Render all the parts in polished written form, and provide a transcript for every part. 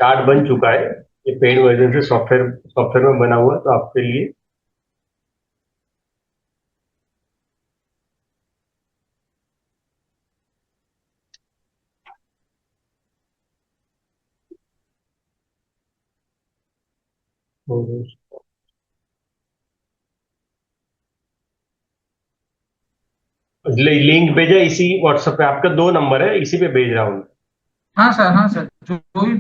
Chart बन चुका है। ये पेड वर्जन से सॉफ्टवेयर सॉफ्टवेयर में बना हुआ, तो आपके लिए। लिंक भेजा इसी व्हाट्सएप पे, आपका 2 नंबर है, इसी पे भेज रहा हूँ। हाँ सर, हाँ सर, जो भी।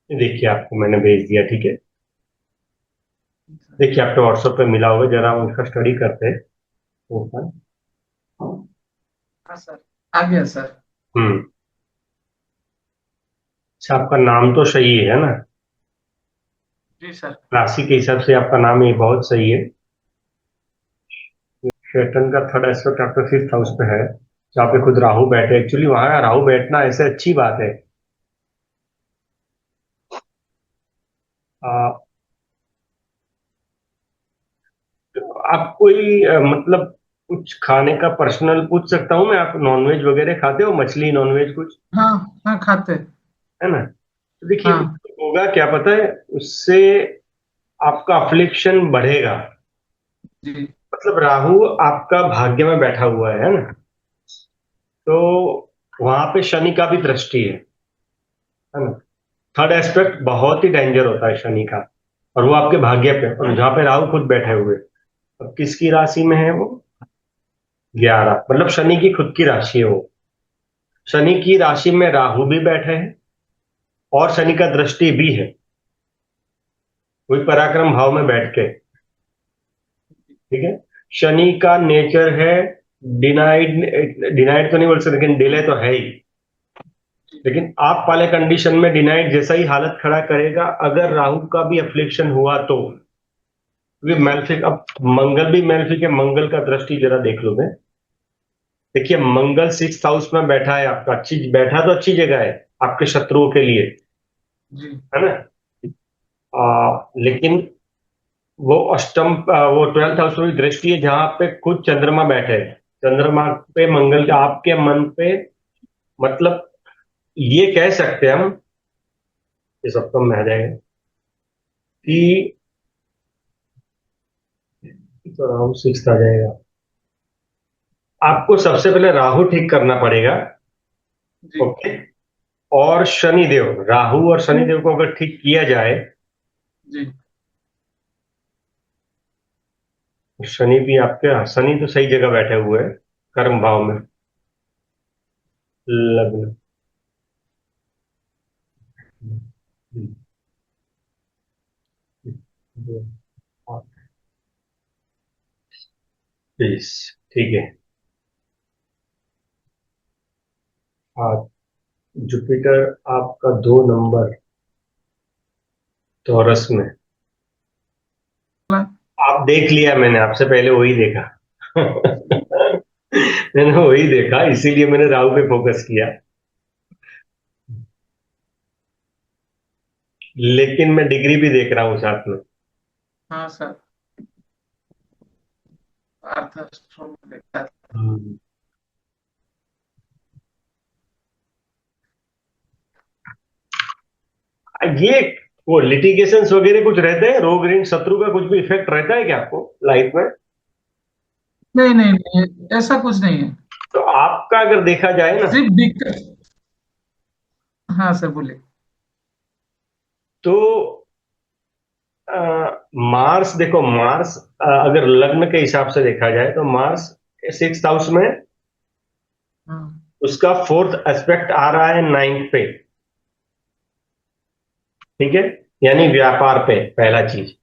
देखिए आपको मैंने भेज दिया, ठीक है। देखिए आपके व्हाट्सएप पे मिला होगा, जरा हम उसका स्टडी करते हैं। ओपन। हाँ सर, आ गया सर। हम्म। अच्छा, आपका नाम तो सही है ना? जी सर। राशि के हिसाब से आपका नाम ये बहुत सही है। शैतान का थर्ड एस्पेक्ट आपका 5th हाउस पे है, जहाँ पे खुद राहु बैठे। एक्चुअली वहां राहु बैठना ऐसे अच्छी बात है। आ, आप कोई मतलब कुछ खाने का पर्सनल पूछ सकता हूँ मैं? आप नॉनवेज वगैरह खाते हो? मछली नॉनवेज कुछ? हाँ हाँ, खाते। है ना? तो देखिए, हाँ होगा क्या पता है उससे, आपका अफ्लिक्शन बढ़ेगा। जी मतलब राहु आपका भाग्य में बैठा हुआ है ना? तो वहां पे शनि का भी दृष्टि है ना? थर्ड एस्पेक्ट बहुत ही डेंजर होता है शनि का, और वो आपके भाग्य पे, और जहाँ पे राहु खुद बैठे हुए। अब किसकी राशि में है वो? 11, मतलब शनि की खुद की राशि है वो। शनि की राशि में राहु भी बैठे हैं, और शनि का दृष्टि भी है, वही पराक्रम भाव में बैठ के। ठीक है। शनि का नेचर है डिनाइड। डिनाइड तो नहीं बोल सकते, लेकिन डिले तो है ही। लेकिन आप वाले कंडीशन में डिनाइड जैसा ही हालत खड़ा करेगा, अगर राहु का भी अफ्लिक्शन हुआ तो। क्योंकि जी सर। मैल्फिक, अब मंगल भी मैल्फिक है, मंगल का दृष्टि जरा देख लो मैं। देखिए मंगल 6th हाउस में बैठा है आपका, अच्छी बैठा तो अच्छी जगह है आपके शत्रुओं के लिए, जी है ना? लेकिन वो अष्टम, वो 12th हाउस में दृष्टि है, जहां पे खुद चंद्रमा बैठे है। चंद्रमा पे मंगल के आपके मन पे, मतलब ये कह सकते हैं हम, ये सप्तम में आ जाएगा कि, तो राहु 6th आ जाएगा। आपको सबसे पहले राहु ठीक करना पड़ेगा। जी ओके। और शनिदेव, राहु और शनिदेव को अगर ठीक किया जाए, जी। तो शनि भी आपके, शनि तो सही जगह बैठे हुए हैं, कर्म भाव में। लग्न। 20, ठीक है। हाँ, जुपिटर आपका 2 नंबर टॉरस में। आप देख लिया, मैंने आपसे पहले वही देखा। मैंने वही देखा, इसीलिए मैंने राहु पे फोकस किया। लेकिन मैं डिग्री भी देख रहा हूँ साथ में। हाँ सर, अर्थशास्त्र में देखा था। हम्म। ये वो लिटिगेशंस वगैरह कुछ रहते हैं, रोग ऋण शत्रु का कुछ भी इफेक्ट रहता है क्या आपको लाइफ में? नहीं नहीं नहीं, ऐसा कुछ नहीं है। तो आपका अगर देखा जाए ना, सिर्फ दिक्कत। हाँ सर, बोलिए। तो मार्स, देखो मार्स, अगर लग्न के हिसाब से देखा जाए तो मार्स 6th हाउस में, हाँ उसका 4th एस्पेक्ट आ रहा है 9th पे। ठीक है। यानी व्यापार पे पहला चीज।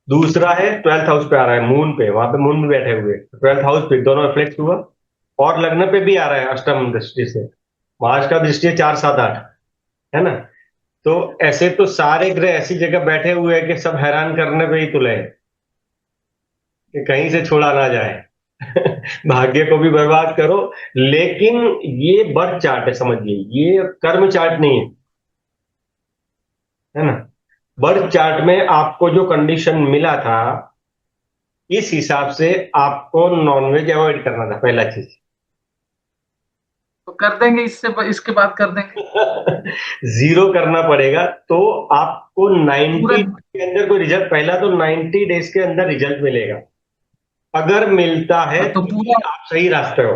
दूसरा है 12th हाउस पे आ रहा है, मून पे, वहां पे मून भी बैठे हुए, 12th हाउस पे दोनों रिफ्लेक्ट हुआ। और लग्न पे भी आ रहा है अष्टम दृष्टि से। मार्च का दृष्टि है 4, 7, 8, है ना? तो ऐसे तो सारे ग्रह ऐसी जगह बैठे हुए हैं कि सब हैरान करने पे ही तुले हैं कि कहीं से छोड़ा ना जाए। भाग्य को भी बर्बाद करो। लेकिन ये बर्थ चार्ट है, समझिए, ये कर्म चार्ट नहीं है। है ना। बर्थ चार्ट में आपको जो कंडीशन मिला था, इस हिसाब से आपको नॉनवेज अवॉइड करना था, पहला चीज। तो कर देंगे, इसके बाद कर देंगे। जीरो करना पड़ेगा। तो आपको पूरा। 90 के अंदर कोई रिजल्ट, पहला तो 90 डेज के अंदर रिजल्ट मिलेगा। अगर मिलता है तो तो पूरा। आप सही रास्ते हो।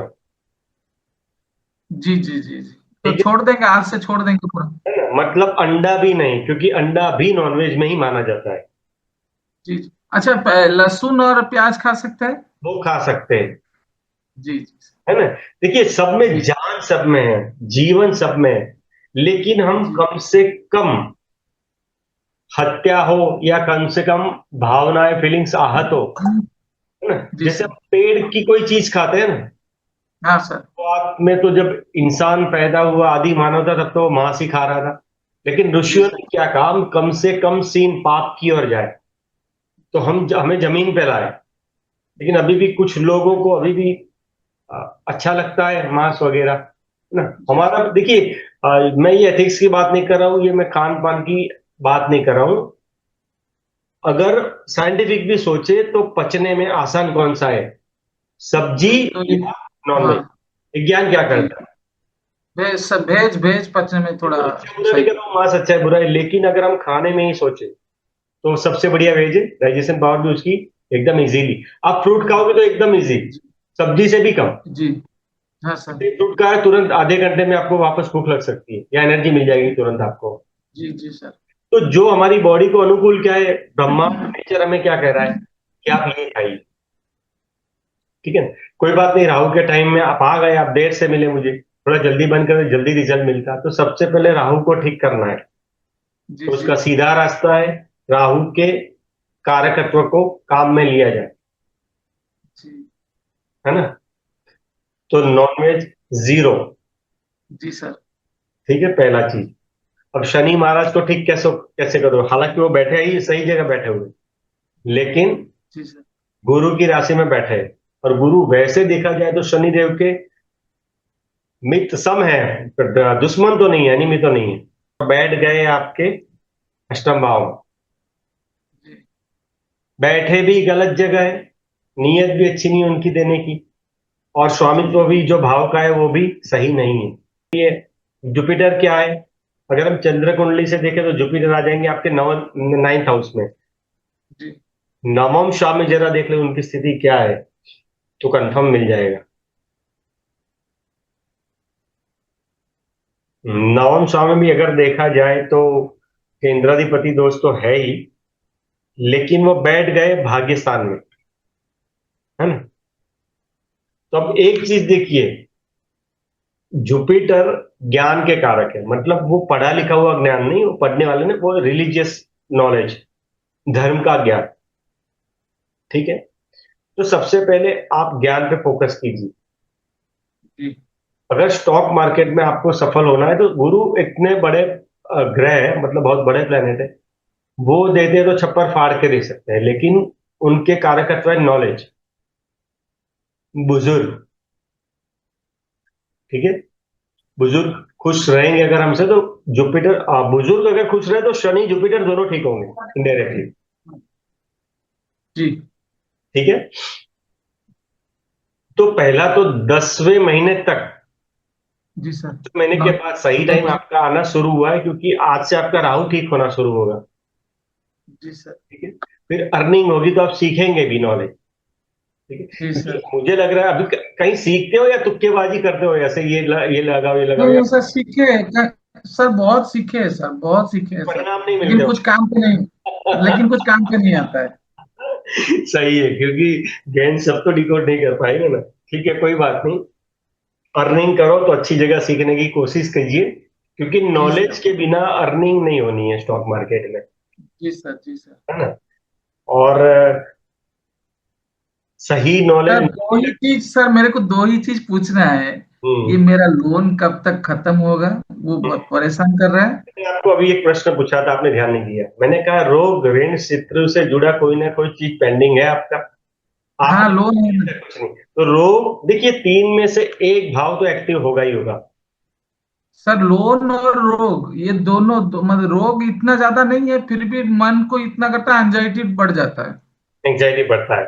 जी जी जी जी। तो ठीक छोड़ देंगे, आज से छोड़ देंगे पूरा। है ना। मतलब अंडा भी नहीं, क्योंकि अंडा भी नॉनवेज में ही माना जाता है। जी जी। अच्छा, लहसुन और प्याज खा सकते हैं? वो खा सकते हैं। जी जी। है ना। देखिए, सब में जी जान, सब में है, जीवन सब में है। लेकिन हम जी कम से कम, हत्या हो या कम से कम भावनाएं, फीलिंग्स आहत हो, है ना। जी जैसे सर। हम पेड़ की कोई चीज खाते हैं ना, हाँ सर। तो आप में तो जब इंसान पैदा हुआ, आदि मानव था, तब तो वो मांस ही खा रहा था। लेकिन जी ऋषियों सर। ने क्या कहा, हम कम से कम सीन पाप की ओर जाए, तो हमें जमीन पे लाए। लेकिन अभी भी कुछ लोगों को अभी भी अच्छा लगता है मांस वगैरह, है ना। जी हमारा देखिए, मैं ये एथिक्स की बात नहीं कर रहा हूँ, ये मैं खान पान की बात नहीं कर रहा हूँ। अगर साइंटिफिक भी सोचे तो पचने में आसान कौन सा है, सब्जी तो ये। या नॉनवेज। हाँ। विज्ञान क्या जी। करता है। वेज सब, वेज वेज पचने में थोड़ा देखो, अच्छा बुरा नहीं सही। कर रहा हूँ, मांस अच्छा है बुरा है, लेकिन अगर हम खाने में ही सोचे तो सबसे बढ़िया वेज है। डाइजेशन पावर भी उसकी एकदम इजीली, आप फ्रूट खाओगे तो एकदम इजी, जी सब्जी से भी कम। जी। हाँ सर। फ्रूट का है, तुरंत आधे घंटे में आपको वापस भूख लग सकती है या एनर्जी मिल जाएगी तुरंत आपको। जी जी सर। तो जो हमारी बॉडी को अनुकूल क्या है, ब्रह्मांड नेचर हमें क्या कह रहा है कि आप ये खाइए। ठीक है ना? कोई बात नहीं, राहु के टाइम में आप आ गए, आप देर से मिले मुझे, थोड़ा जल्दी बंद कर जल्दी रिजल्ट मिलता, तो सबसे पहले राहु को ठीक करना है। जी तो जी उसका सीधा रास्ता है, राहु के कारकत्व को काम में लिया जाए, जी। है ना। तो नॉनवेज जीरो। जी सर। ठीक है, पहला चीज। अब शनि महाराज को ठीक कैसे कैसे करो, हालांकि वो बैठे ही सही जगह बैठे हुए, लेकिन जी सर। गुरु की राशि में बैठे हैं। और गुरु वैसे देखा जाए तो शनि देव के मित्र सम है, पर दुश्मन तो नहीं है, एनिमी तो नहीं है। बैठ गए आपके अष्टम भाव में, जी बैठे भी गलत जगह है, नीयत भी अच्छी नहीं है उनकी देने की, और स्वामित्व भी जो भाव का है वो भी सही नहीं है। ये जुपिटर क्या है, अगर हम चंद्र कुंडली से देखें तो जुपिटर आ जाएंगे आपके नव 9th हाउस में। जी। नवम शाह में जरा देख ले उनकी स्थिति क्या है, तो कंफर्म मिल जाएगा। नवम शाह में भी अगर देखा जाए तो केंद्राधिपति दोस्त तो है ही, लेकिन वो बैठ गए भाग्य स्थान में, है ना। तो अब एक चीज देखिए, जुपिटर ज्ञान के कारक है, मतलब वो पढ़ा लिखा हुआ ज्ञान नहीं, वो पढ़ने वाले ने, वो रिलीजियस नॉलेज, धर्म का ज्ञान। ठीक है। तो सबसे पहले आप ज्ञान पे फोकस कीजिए। जी अगर स्टॉक मार्केट में आपको सफल होना है तो गुरु इतने बड़े ग्रह है, मतलब बहुत बड़े प्लेनेट है, वो देते हैं तो छप्पर फाड़ के दे सकते हैं, लेकिन उनके कारकत्व है नॉलेज, बुजुर्ग। ठीक है। बुजुर्ग खुश रहेंगे अगर हमसे तो जुपिटर, बुजुर्ग अगर खुश रहे तो शनि जुपिटर दोनों ठीक होंगे इनडायरेक्टली। जी। ठीक है। तो पहला तो 10वें महीने तक, जी सर। तो महीने के नौ। बाद सही टाइम नौ। आपका आना शुरू हुआ है, क्योंकि आज से आपका राहु ठीक होना शुरू होगा। जी सर। ठीक है। फिर अर्निंग होगी तो आप सीखेंगे भी नॉलेज। ठीक है। जी क्योंकि सर। मुझे लग रहा है अभी कहीं सीखते हो या तुक्केबाजी करते हो, ऐसे ये लगाओ ये लगाओ, नहीं या नहीं सर, सीखे हैं सर, बहुत सीखे हैं सर, बहुत सीखे हैं सर। परिणाम नहीं लेकिन मिलते हो। कुछ काम पे नहीं। लेकिन कुछ काम पे नहीं आता है। सही है, क्योंकि गेम सब तो डिकोड नहीं कर पाएंगे ना। ठीक है, कोई बात नहीं। अर्निंग करो तो अच्छी जगह सीखने की कोशिश कीजिए, क्योंकि जी नॉलेज सर। के बिना अर्निंग नहीं होनी है स्टॉक मार्केट में, जी सर। जी सर। है ना। और सही सर नॉलेज। दो ही चीज, सर मेरे को दो ही चीज पूछना है। ये हम्म। मेरा लोन कब तक खत्म होगा? वो बहुत परेशान कर रहा है। मैंने आपको अभी एक प्रश्न पूछा था, आपने ध्यान नहीं दिया। मैंने कहा रोग ऋण शत्रु से जुड़ा कोई ना कोई चीज पेंडिंग है आपका। हाँ, आपने लोन है ना। कुछ नहीं, तो रोग देखिए, तीन में से एक भाव तो एक्टिव होगा ही होगा। सर लोन और रोग ये मतलब रोग इतना ज्यादा नहीं है, फिर भी मन को इतना करता है, एंजाइटी बढ़ जाता है। एंग्जाइटी बढ़ता है,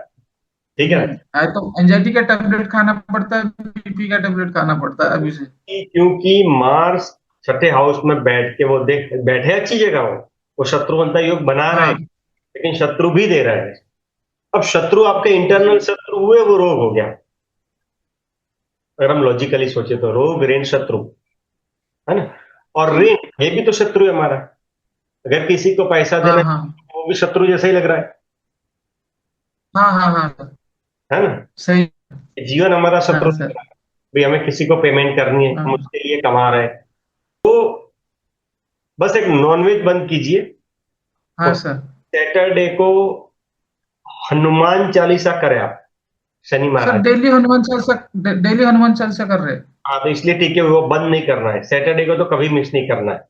ठीक है। है तो एंजाइटी का टेबलेट खाना पड़ता है, बीपी का टेबलेट खाना पड़ता है अभी से। क्योंकि मार्स छठे हाउस में बैठ के वो देख बैठे अच्छी जगह वो शत्रुवंता योग बना रहा है, हाँ लेकिन शत्रु भी दे रहा है। अब शत्रु आपके इंटरनल जी। शत्रु हुए, वो रोग हो गया। अगर हम लॉजिकली सोचे तो रोग ऋण शत्रु, है ना। और जी। ऋण ये भी तो शत्रु है हमारा। अगर किसी को पैसा देना हाँ है, हाँ वो भी शत्रु जैसा ही लग रहा हाँ हाँ हाँ। है ना। सही। जीवन हमारा हाँ शत्रु लग सर। रहा है। भाई हमें किसी को पेमेंट करनी है, हम हाँ उसके लिए कमा रहे हैं, तो बस एक नॉनवेज बंद कीजिए। हाँ और सर। सैटरडे को हनुमान चालीसा करें आप, शनि सर महाराज। डेली हनुमान चालीसा, डेली हनुमान चालीसा कर रहे हैं। हाँ तो इसलिए ठीक है, वो बंद नहीं करना है, सैटरडे को तो कभी मिस नहीं करना है।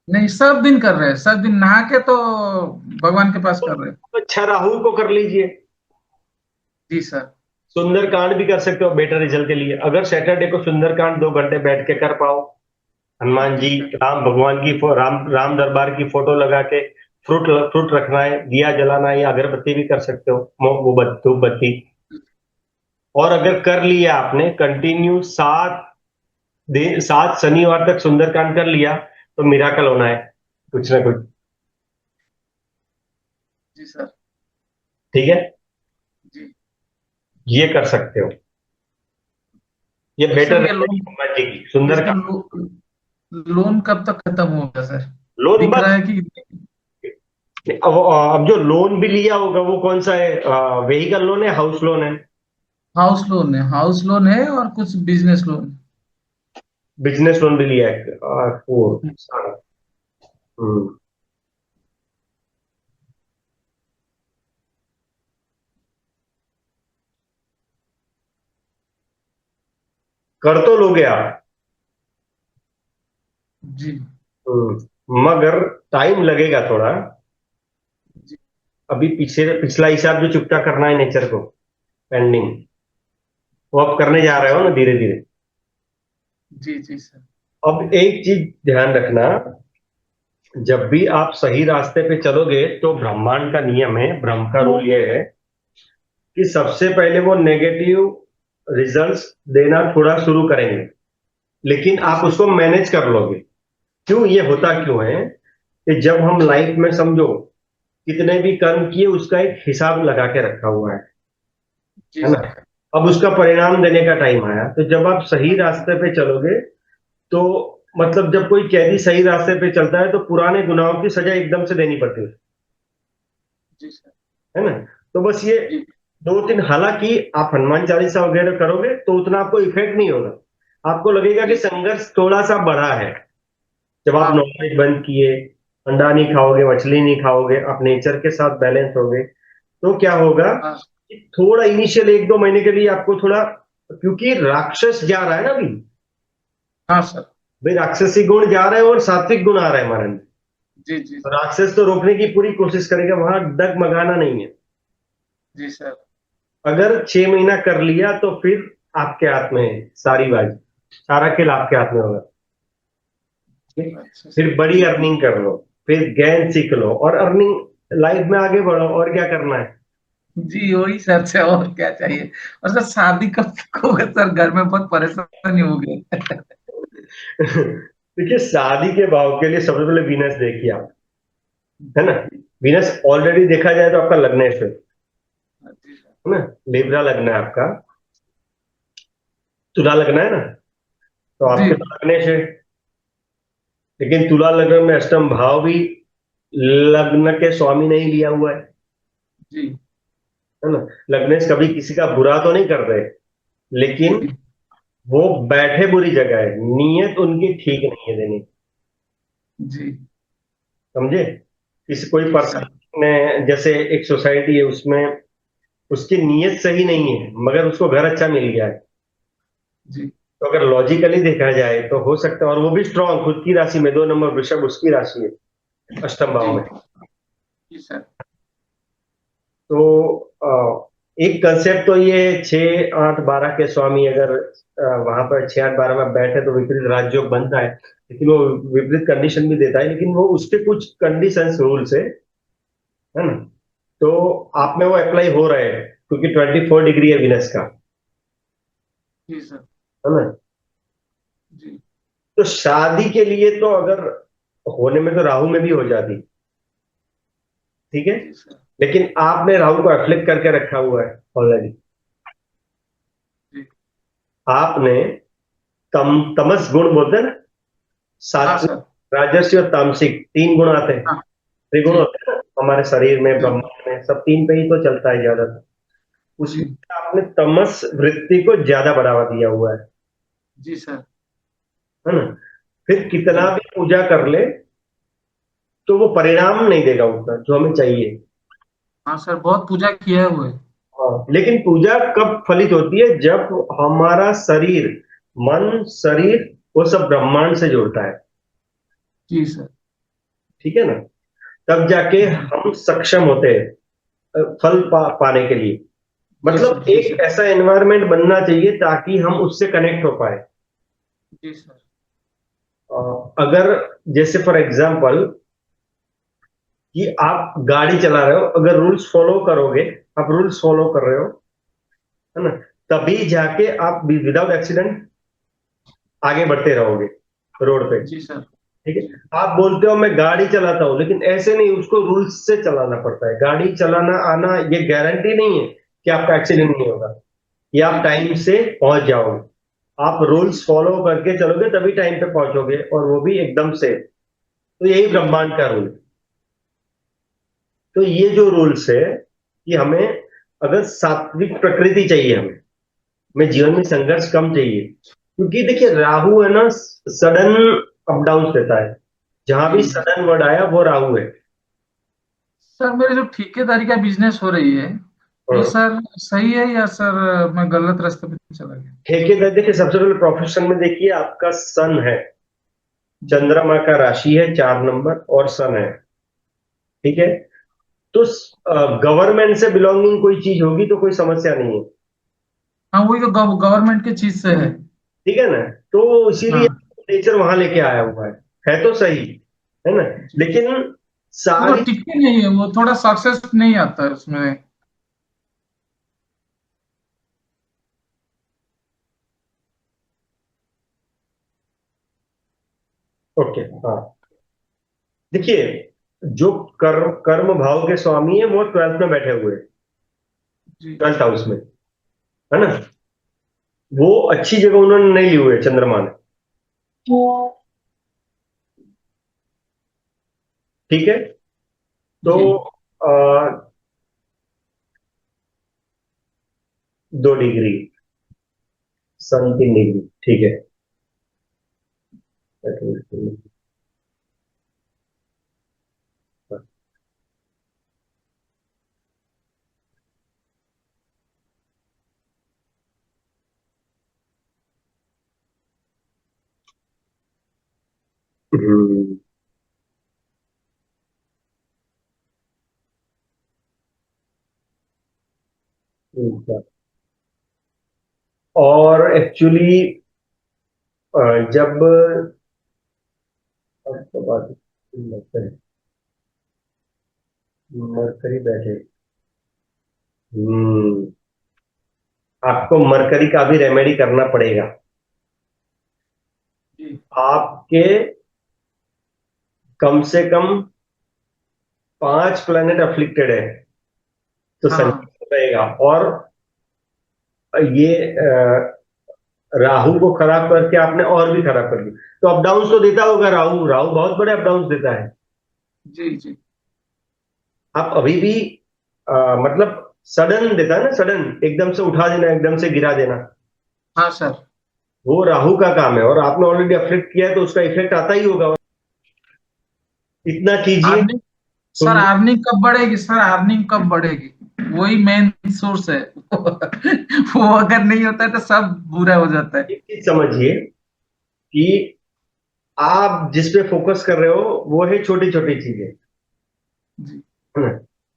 नहीं, सब दिन कर रहे हैं, सब दिन नहा के तो भगवान के पास कर रहे हैं। तो अच्छा राहु को कर लीजिए। जी सर। सुंदरकांड भी कर सकते हो बेटर रिजल्ट के लिए। अगर सैटरडे को सुंदरकांड 2 घंटे बैठ के कर पाओ, हनुमान जी जी, सर। राम भगवान की राम दरबार की फोटो लगा के फ्रूट फ्रूट रखना है, दिया जलाना है, या अगरबत्ती भी कर सकते हो, धूप बत्ती। और अगर कर लिया आपने कंटिन्यू 7 दिन, 7 शनिवार तक सुंदरकांड कर लिया, तो मिराकल होना है कुछ ना कुछ। जी सर। ठीक है, जी। ये कर सकते हो। ये तो बेटर सर ये रहेगा लोन, हनुमान जी की इसका सुंदरकांड। लोन कब तक खत्म होगा सर? लोन दिख रहा बस, है कि अब जो लोन भी लिया होगा वो कौन सा है? व्हीकल लोन है, हाउस लोन है? हाउस लोन है, हाउस लोन है और कुछ बिजनेस लोन। बिजनेस लोन भी लिया है? फोर सारा। हम्म। कर तो लोगे आप। जी। मगर टाइम लगेगा थोड़ा। जी। अभी पीछे पिछला हिसाब जो चुकता करना है नेचर को, पेंडिंग, वो आप करने जा जी रहे हो सर। ना धीरे धीरे। जी जी सर। अब एक चीज ध्यान रखना, जब भी आप सही रास्ते पे चलोगे तो ब्रह्मांड का नियम है, ब्रह्म का रूल ये है कि सबसे पहले वो नेगेटिव रिजल्ट्स देना थोड़ा शुरू करेंगे, लेकिन जी आप सर। उसको मैनेज कर लोगे। क्यों ये जी। होता क्यों है? कि जब हम लाइफ में समझो कितने भी कर्म किए, उसका एक हिसाब लगा के रखा हुआ जी है ना। सर। अब उसका परिणाम देने का टाइम आया, तो जब आप सही रास्ते पे चलोगे तो मतलब जब कोई कैदी सही रास्ते पे चलता है तो पुराने गुनाहों की सजा एकदम से देनी पड़ती जी सर। है ना। तो बस ये जी। 2 3, हालांकि आप हनुमान चालीसा वगैरह करोगे तो उतना आपको इफेक्ट नहीं होगा। आपको लगेगा कि जी सर। संघर्ष थोड़ा सा बढ़ा है। जब आप हाँ नॉनवेज बंद किए, अंडा नहीं खाओगे, मछली नहीं खाओगे, आप नेचर के साथ बैलेंस होगे, तो क्या होगा हाँ कि थोड़ा इनिशियल 1 2 महीने के लिए आपको थोड़ा, क्योंकि राक्षस जा रहा है ना अभी। हाँ सर। भाई राक्षसी गुण जा रहे हैं और सात्विक गुण आ रहे हैं हमारे अंदर। जी जी। तो राक्षस तो रोकने की पूरी कोशिश करेगा, वहां डगमगाना नहीं है। जी सर। अगर 6 महीना कर लिया तो फिर आपके हाथ में है सारी बाजी, सारा खेल आपके हाथ में होगा। ठीक? अच्छा सर। फिर बड़ी अर्निंग कर लो, फिर ज्ञान सीख लो और अर्निंग लाइफ में आगे बढ़ो, और क्या करना है। जी वही सर से, और क्या चाहिए। और सर शादी कब तक होगा सर? घर में बहुत परेशानी हो गई। देखिए, शादी के भाव के लिए सबसे पहले वीनस देखिए आप, है ना। जी। वीनस ऑलरेडी देखा जाए तो आपका लग्न है फिर, जी सर। है ना। लिब्रा लग्न है आपका, तुला लग्न है ना, तो जी। आपके तो लग्नेश है। लेकिन तुला लग्न में अष्टम भाव भी लग्न के स्वामी नहीं लिया हुआ जी। है ना। लग्नेश कभी किसी का बुरा तो नहीं कर रहे, लेकिन जी। वो बैठे बुरी जगह है, नीयत उनकी ठीक नहीं है देने की। जी। समझे? किसी कोई जी पर्सन सर। ने, जैसे एक सोसाइटी है उसमें उसकी नीयत सही नहीं है, मगर उसको घर अच्छा मिल गया है। जी। तो अगर लॉजिकली देखा जाए तो हो सकता है, और वो भी स्ट्रांग खुद की राशि में, 2 नंबर वृषभ उसकी राशि है, अष्टम जी। भाव में। जी सर। तो एक कंसेप्ट तो ये 6 8 12 के स्वामी अगर वहां पर 6 8 12 में बैठे तो विपरीत राजयोग बनता है, लेकिन वो विपरीत कंडीशन भी देता है, लेकिन वो उसके कुछ कंडीशंस रूल्स है ना। तो आप में वो अप्लाई हो रहे हैं क्योंकि 24 डिग्री है विनस का, जी सर। है ना। जी तो शादी के लिए तो अगर होने में तो राहु में भी हो जाती, ठीक है, जी सर। लेकिन आपने राहु को एफ्लिक्ट करके रखा हुआ है ऑलरेडी। जी। आपने तमस गुण बोलते हैं ना, हाँ सात्विक, सर। राजसी और तामसिक 3 गुण आते हैं, हाँ। त्रिगुण जी। होते हैं ना हमारे शरीर में, जी। ब्रह्मांड में, सब तीन पे ही तो चलता है ज्यादातर। जी। उसमें आपने तमस वृत्ति को ज्यादा बढ़ावा दिया हुआ जी सर। है ना। फिर कितना जी। भी पूजा कर ले तो वो परिणाम नहीं देगा उतना जो हमें चाहिए। हाँ सर, बहुत पूजा किया हुआ है। हाँ, लेकिन पूजा कब फलित होती है, जब हमारा शरीर, मन, शरीर, वो सब ब्रह्मांड से जुड़ता है, जी सर। ठीक है ना। तब जाके जी। हम सक्षम होते हैं फल पाने के लिए। जी सर। मतलब जी एक सर। ऐसा एनवायरनमेंट बनना चाहिए ताकि हम उससे कनेक्ट हो पाए। जी सर। अगर जैसे फॉर एग्जांपल कि आप गाड़ी चला रहे हो, अगर रूल्स फॉलो करोगे, आप रूल्स फॉलो कर रहे हो, है ना, तभी जाके आप विदाउट एक्सीडेंट आगे बढ़ते रहोगे रोड पे, जी सर। ठीक है। जी। आप बोलते हो मैं गाड़ी चलाता हूं, लेकिन ऐसे नहीं, उसको रूल्स से चलाना पड़ता है। गाड़ी चलाना आना ये गारंटी नहीं है कि आपका एक्सीडेंट जी। नहीं होगा या आप जी। टाइम से पहुंच जाओगे। आप जी। रूल्स फॉलो करके चलोगे तभी टाइम पे पहुंचोगे, और वो भी एकदम से। तो यही जी। जी। ब्रह्मांड का रूल। तो ये जो रूल्स है कि हमें अगर सात्विक प्रकृति चाहिए, हमें जी जीवन सर। में संघर्ष कम चाहिए, क्योंकि जी देखिए सर। राहु है ना, सडन अप डाउन देता है। जहां भी जी। जी सडन वर्ड आया वो राहु है। सर, मेरे जो ठेकेदारी का बिजनेस हो रही है, ये हाँ। सर सही है या सर मैं गलत रास्ते पे चला गया? ठेकेदार देखिए, सबसे पहले प्रोफेशन में देखिए आपका सन है, जी। चंद्रमा का राशि है 4 नंबर और सन है, ठीक है। तो गवर्नमेंट से बिलोंगिंग कोई चीज होगी तो कोई समस्या नहीं है, हाँ, वही तो गवर्नमेंट की चीज से है। ठीक है ना। तो इसीलिए हाँ। नेचर वहां लेके आया हुआ है तो सही, है ना। जी। लेकिन वो सारी, टिकती नहीं है, वो थोड़ा सक्सेस नहीं आता है उसमें। ओके, हाँ, देखिए जो कर्म भाव के स्वामी है वो 12th में बैठे हुए हैं, जी। 12th हाउस में, है ना। वो अच्छी जगह उन्होंने नहीं ली हुई है चंद्रमा ने, ठीक है। तो जी। 2 डिग्री, सन 3 डिग्री, ठीक है। हम्म, ठीक है। और एक्चुअली जब, अब तो बात मरकरी बैठे, हम्म, आपको मरकरी का भी रेमेडी करना पड़ेगा। जी। आपके कम से कम 5 प्लेनेट अफ्लिक्टेड है, तो हाँ। संकट रहेगा। और ये राहु को खराब करके आपने और भी खराब कर दिया, तो अप डाउन तो देता होगा राहु, राहु बहुत बड़े अप डाउन देता है। जी। जी। आप अभी भी मतलब सडन देता है ना, सडन एकदम से उठा देना, एकदम से गिरा देना, हाँ सर। वो राहु का काम है। और आपने ऑलरेडी अफ्लिक्ट किया है तो उसका इफेक्ट आता ही होगा। इतना कीजिए अर्निंग तो सर, अर्निंग कब बढ़ेगी सर? अर्निंग कब बढ़ेगी? वही मेन सोर्स है। वो अगर नहीं होता है तो सब बुरा हो जाता है। एक चीज समझिए कि आप जिस पे फोकस कर रहे हो वो है छोटी छोटी चीजें, जी। है ना।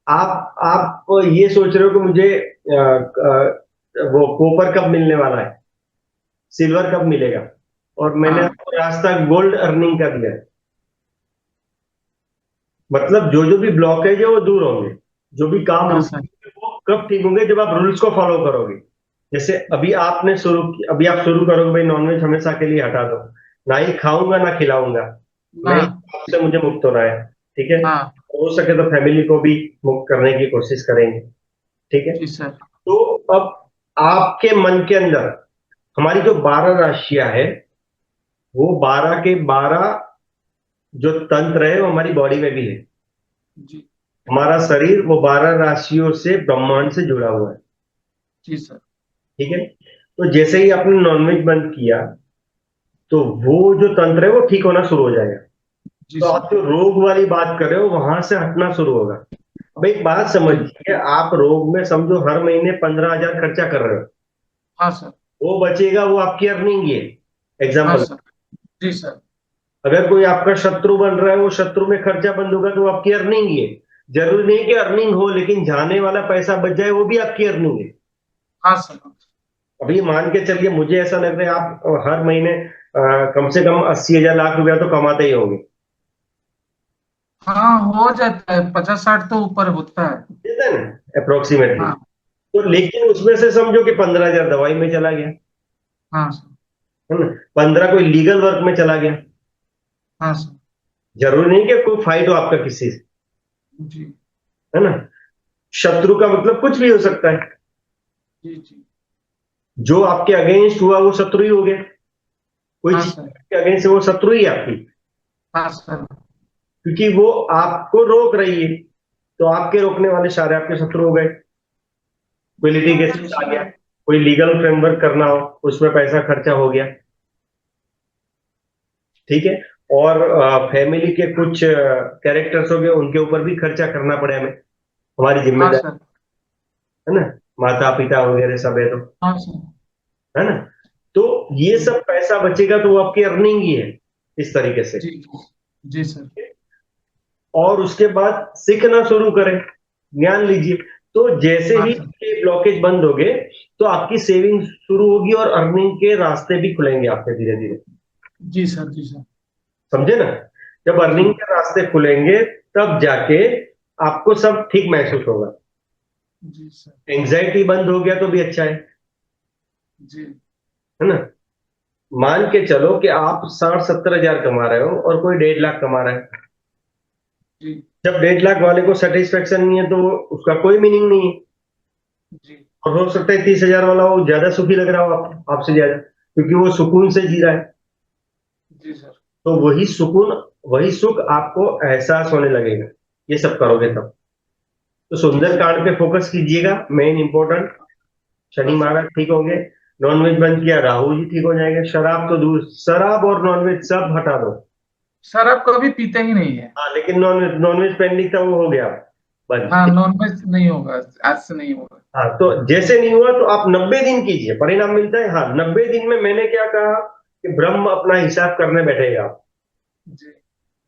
आप ये सोच रहे हो कि मुझे वो कॉपर कब मिलने वाला है, सिल्वर कब मिलेगा, और मैंने हाँ आपको रास्ता गोल्ड अर्निंग का दिया है। मतलब जो जो भी ब्लॉकेज है वो दूर होंगे, जो भी काम हाँ सर। रुके वो कब ठीक होंगे, जब आप रूल्स को फॉलो करोगे। जैसे अभी आप शुरू करोगे भाई नॉनवेज हमेशा के लिए हटा दो, ना ही खाऊंगा ना खिलाऊंगा, मैं इस हाँ बात से मुझे मुक्त होना है। ठीक है, हाँ। हो सके तो फैमिली को भी मुक्त करने की कोशिश करेंगे। ठीक है। जी सर। तो अब आपके मन के अंदर हमारी जो 12 राशियां है, वो 12 के 12 जो तंत्र है वो हमारी बॉडी में भी है। जी। हमारा शरीर वो 12 राशियों से ब्रह्मांड से जुड़ा हुआ है। जी सर। ठीक है। तो जैसे ही आपने नॉनवेज बंद किया, तो वो जो तंत्र है वो ठीक होना शुरू हो जाएगा। जी तो सर। आप जो रोग वाली बात कर रहे हो वहां से हटना शुरू होगा। अब एक बात जी। समझिए, आप रोग में समझो हर महीने 15,000 खर्चा कर रहे हो, हाँ सर। वो बचेगा, वो आपकी अर्निंग ही है। हाँ एग्जाम्पल, सर। जी सर। अगर कोई आपका शत्रु बन रहा है, वो शत्रु में खर्चा बंद होगा तो वो आपकी अर्निंग ही है। जरूरी नहीं कि अर्निंग हो, लेकिन जाने वाला पैसा बच जाए वो भी आपकी अर्निंग है। हाँ सर। अभी मान के चलिए, मुझे ऐसा लग रहा है आप हर महीने कम से कम 80,000 लाख रुपया तो कमाते ही होंगे। हाँ हो जाता है, 50-60 तो ऊपर होता है। ठीक है ना, अप्रोक्सीमेटली। हाँ। तो लेकिन उसमें से समझो कि 15,000 दवाई में चला गया, हाँ सर। है ना, 15 कोई लीगल वर्क में चला गया। हाँ सर। जरूरी नहीं कि कोई फाइट हो आपका किसी से, जी। है ना। शत्रु का मतलब कुछ भी हो सकता है। जी। जी। जो आपके अगेंस्ट हुआ वो शत्रु ही हो गया। कोई हाँ चीज सर। के अगेंस्ट है वो शत्रु ही है आपकी, हाँ सर। क्योंकि वो आपको रोक रही है। तो आपके रोकने वाले सारे आपके शत्रु हो गए। कोई जी लिटिगेशन आ सर। गया, कोई लीगल फ्रेमवर्क करना हो, उसमें पैसा खर्चा हो गया। ठीक है। और फैमिली के कुछ कैरेक्टर्स हो गए, उनके ऊपर भी खर्चा करना पड़े हमें, हमारी हाँ जिम्मेदारी, सर। है ना। माता पिता वगैरह सब है तो, हाँ सर। है ना। तो ये जी। सब पैसा बचेगा तो वो आपकी अर्निंग ही है, इस तरीके से। जी। जी सर। और उसके बाद सीखना शुरू करें, ज्ञान लीजिए। तो जैसे हाँ ही सर। ये ब्लॉकेज बंद हो गए, तो आपकी सेविंग शुरू होगी और अर्निंग के रास्ते भी खुलेंगे आपके धीरे धीरे। जी सर। जी सर। समझे ना। जब जी। अर्निंग के रास्ते खुलेंगे, तब जाके आपको सब ठीक महसूस होगा। जी सर। एंजाइटी बंद हो गया तो भी अच्छा जी। है ना। मान के चलो कि आप 60-70 हजार कमा रहे हो और कोई 1.5 लाख कमा रहा है। जी। जब 1.5 लाख वाले को सेटिस्फेक्शन नहीं है, तो उसका कोई मीनिंग नहीं है। जी। और हो सकता है 30,000 वाला वो ज्यादा सुखी लग रहा हो आपसे ज्यादा, क्योंकि वो सुकून से जी रहा है। जी सर। तो वही सुकून, वही सुख आपको एहसास होने लगेगा, ये सब करोगे तब। तो जी सर। सुंदरकांड पे फोकस कीजिएगा, मेन इंपॉर्टेंट। शनि हाँ सर। महाराज ठीक होंगे। नॉनवेज बंद किया, राहु जी ठीक हो जाएंगे। शराब तो दूर, शराब और नॉनवेज सब हटा दो। सर आप कभी पीते ही नहीं है। हाँ, लेकिन नॉनवेज नॉनवेज पेंडिंग था, वो हो गया बंद। हाँ नॉनवेज नहीं होगा, आज से नहीं होगा। हाँ, तो जैसे नहीं हुआ तो आप 90 दिन कीजिए, परिणाम मिलता है। हाँ, 90 दिन में मैंने क्या कहा कि ब्रह्म अपना हिसाब करने बैठेगा। जी।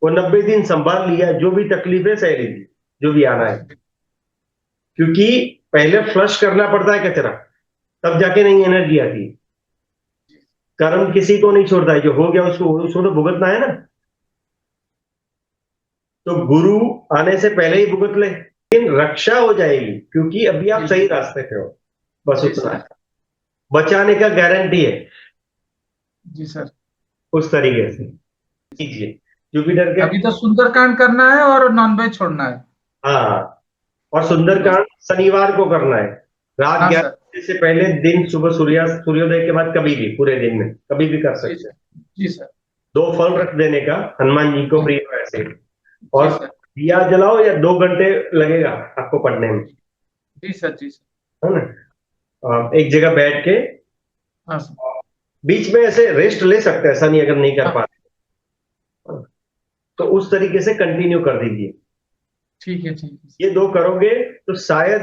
वो 90 दिन संभाल लिया, जो भी तकलीफें सह लीजिए, जो भी आना है। जी। क्योंकि पहले फ्लश करना पड़ता है कचरा, तब जाके नई एनर्जी आती है। जी। कर्म किसी को नहीं छोड़ता है, जो हो गया उसको उसको तो भुगतना है ना। तो गुरु आने से पहले ही भुगत ले, लेकिन रक्षा हो जाएगी, क्योंकि अभी आप जी। सही रास्ते पे हो। बस जी उतना है। सर। बचाने का गारंटी है। जी सर। उस तरीके से कीजिए, जुपिटर के। अभी तो सुंदरकांड करना है और नॉनवेज छोड़ना है। हाँ, और बस। सुंदरकांड शनिवार को करना है, रात हाँ 11 सर। बजे से पहले, दिन सुबह सूर्योदय के बाद, कभी भी पूरे दिन में कभी भी कर जी सकते हैं। सर। जी सर। दो फल रख देने का, हनुमान जी को हाँ। प्रिय हो ऐसे। जी और सर। दिया जलाओ, या 2 घंटे लगेगा आपको पढ़ने में, जी सर। जी सर। है ना। एक जगह बैठ के, हाँ सर। बीच में ऐसे रेस्ट ले सकते हैं, ऐसा नहीं अगर नहीं कर हाँ पाते, तो उस तरीके से कंटिन्यू कर दीजिए। ठीक है। ठीक है। ये दो करोगे तो शायद,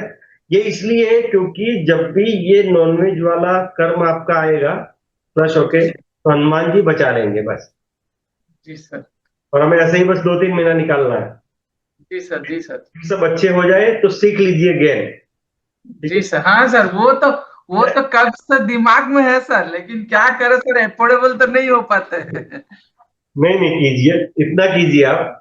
ये इसलिए है क्योंकि जब भी ये नॉनवेज वाला कर्म आपका आएगा फ्लश होके, जी। तो हनुमान जी बचा लेंगे बस। जी सर। और हमें ऐसे ही बस 2-3 महीना निकालना है। जी सर, जी सर, सब अच्छे हो जाए तो सीख लीजिए गेम। ठीक जी सर। हाँ सर, वो तो है, कब से दिमाग में है सर, लेकिन क्या करे सर, अफोर्डेबल तो नहीं हो पाते। नहीं नहीं कीजिए, इतना कीजिए आप।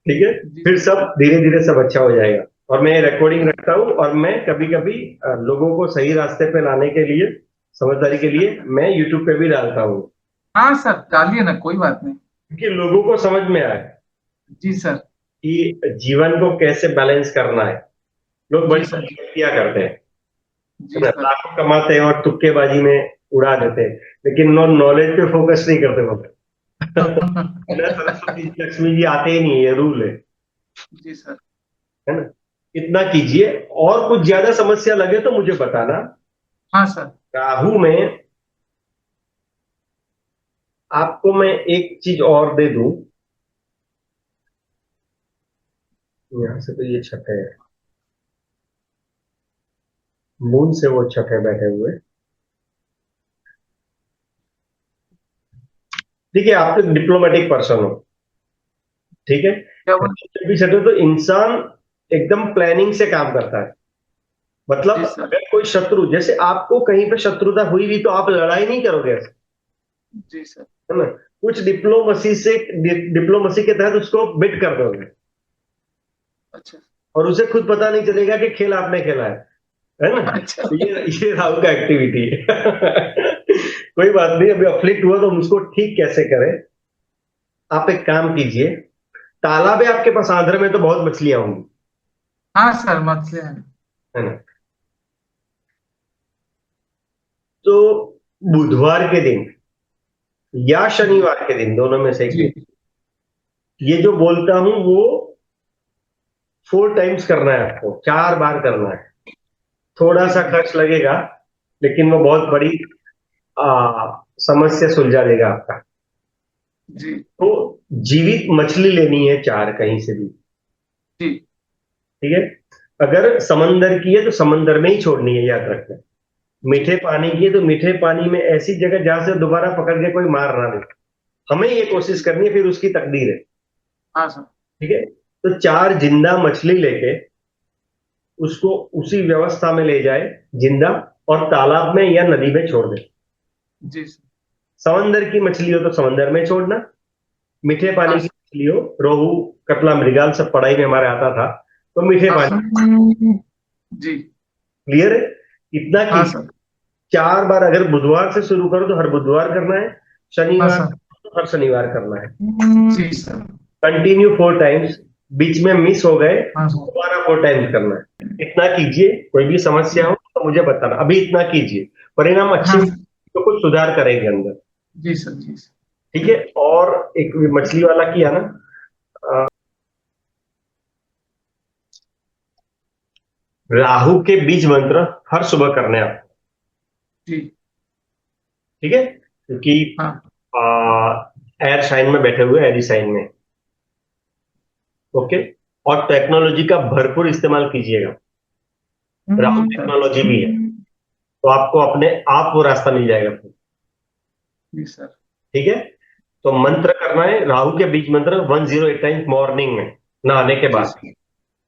ठीक है, जी फिर सर, सब धीरे धीरे सब अच्छा हो जाएगा। और मैं रिकॉर्डिंग रखता हूँ, और मैं कभी कभी लोगों को सही रास्ते पे लाने के लिए, समझदारी के लिए मैं यूट्यूब पे भी डालता हूँ, हाँ सर, डालिए ना, कोई बात नहीं। क्योंकि लोगों को समझ में आए जी सर, कि जीवन को कैसे बैलेंस करना है। लोग जी बड़ी सर, बड़ी गलतियां करते हैं, है जी ना, सर। लाखों कमाते हैं और तुक्केबाजी में उड़ा देते हैं, लेकिन नॉलेज पे फोकस नहीं करते वो। बिना सरस्वती जी लक्ष्मी जी आते ही नहीं, ये रूल जी सर। है ना। इतना कीजिए, और कुछ ज्यादा समस्या लगे तो मुझे बताना। हाँ सर। राहु में आपको मैं एक चीज और दे दूं। यहां से तो ये छठे है, मून से वो छठे बैठे हुए। ठीक है, आप तो डिप्लोमेटिक पर्सन हो। ठीक है, क्या बोल। जब भी छठे तो इंसान एकदम प्लानिंग से काम करता है। मतलब जी सर, अगर कोई शत्रु, जैसे आपको कहीं पे शत्रुता हुई भी तो आप लड़ाई नहीं करोगे ऐसे, जी सर। है ना। कुछ डिप्लोमेसी के तहत उसको बिट कर दोगे, अच्छा, और उसे खुद पता नहीं चलेगा कि खेल आपने खेला है ना। अच्छा। तो ये राहु का एक्टिविटी है। कोई बात नहीं, अभी अफ्लिक्ट हुआ तो हम उसको ठीक कैसे करें। आप एक काम कीजिए, तालाब है आपके पास, आंध्र में तो बहुत मछलियां होंगी, हाँ सर, मछली है। है ना। तो बुधवार के दिन या जी, शनिवार के दिन, दोनों में से एक दिन, जी। ये जो बोलता हूं वो 4 टाइम्स करना है आपको, 4 बार करना है। थोड़ा जी सा सर, खर्च लगेगा, लेकिन वो बहुत बड़ी समस्या सुलझा देगा आपका। जी, तो जीवित मछली लेनी है 4 कहीं से भी। जी। ठीक है, अगर समंदर की है तो समंदर में ही छोड़नी है, याद रखना। मीठे जी। पानी की है तो मीठे पानी में, ऐसी जगह जहां से दोबारा पकड़ के कोई मार ना दे। हमें ये कोशिश करनी है, फिर उसकी तकदीर है। हाँ सर। ठीक है, तो 4 जिंदा मछली लेके उसको उसी व्यवस्था में ले जाए, जिंदा, और तालाब में या नदी में छोड़ दे। जी सर। समंदर की मछली हो तो समंदर में छोड़ना, मीठे हाँ पानी की सर। मछली हो, रोहू, कतला, मृगाल सब पढ़ाई में हमारे आता था, तो मीठे हाँ पानी। सर। जी। क्लियर है, इतना हाँ कीजिए। सर। 4 बार अगर बुधवार से शुरू करो तो हर बुधवार करना है, हाँ शनिवार सर। तो हर शनिवार करना है। जी सर। कंटिन्यू 4 टाइम्स, बीच में मिस हो गए हाँ सर। दोबारा 4 टाइम्स करना है। इतना कीजिए, कोई भी समस्या हो तो मुझे बताना, अभी इतना कीजिए, परिणाम अच्छे हाँ मिले सर। तो कुछ सुधार करेंगे अंदर। जी सर, जी सर। ठीक है, और एक मछली वाला किया ना, राहु के बीज मंत्र हर सुबह करने हैं आप। जी। ठीक है, क्योंकि हाँ। एयर साइन में बैठे हुए, एरी साइन में। ओके, और टेक्नोलॉजी का भरपूर इस्तेमाल कीजिएगा। राहु सर। टेक्नोलॉजी भी है, तो आपको अपने आप वो रास्ता मिल जाएगा फिर। जी सर। ठीक है, तो मंत्र करना है राहु के बीज मंत्र 108 टाइम्स मॉर्निंग में, नहाने के जी बाद। सर।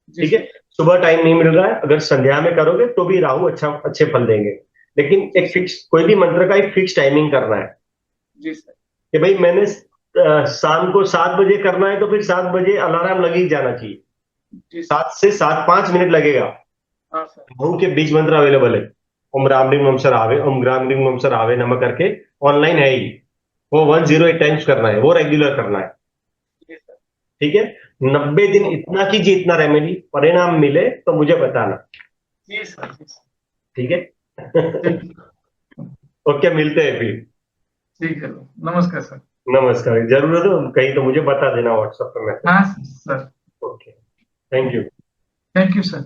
जी ठीक है, सर। सुबह टाइम नहीं मिल रहा है, अगर संध्या में करोगे तो भी राहु अच्छे फल देंगे, लेकिन जी एक सर। फिक्स, कोई भी मंत्र का एक फिक्स टाइमिंग करना है। जी सर। कि भाई मैंने शाम को 7 बजे करना है तो फिर 7 बजे अलार्म लग ही जाना चाहिए। जी सर। 7 से 7 5 मिनट लगेगा। हाँ सर। राहु के बीज मंत्र अवेलेबल है, ओम राम रिंग ममसर आवे, ओम ग्राम रिंग ममसर आवे नमः करके, ऑनलाइन है ही। वो 108 टाइम्स करना है, वो रेगुलर करना है। जी सर। ठीक है, 90 दिन ओके। इतना कीजिए, इतना रेमेडी, परिणाम मिले तो मुझे बताना। जी सर, जी सर। ठीक है। ठीक। ओके, मिलते हैं फिर। ठीक है। नमस्कार सर। नमस्कार, जरूरत हो कहीं तो मुझे बता देना व्हाट्सएप पे मैसेज। हाँ sir. Okay, thank you. Thank you sir.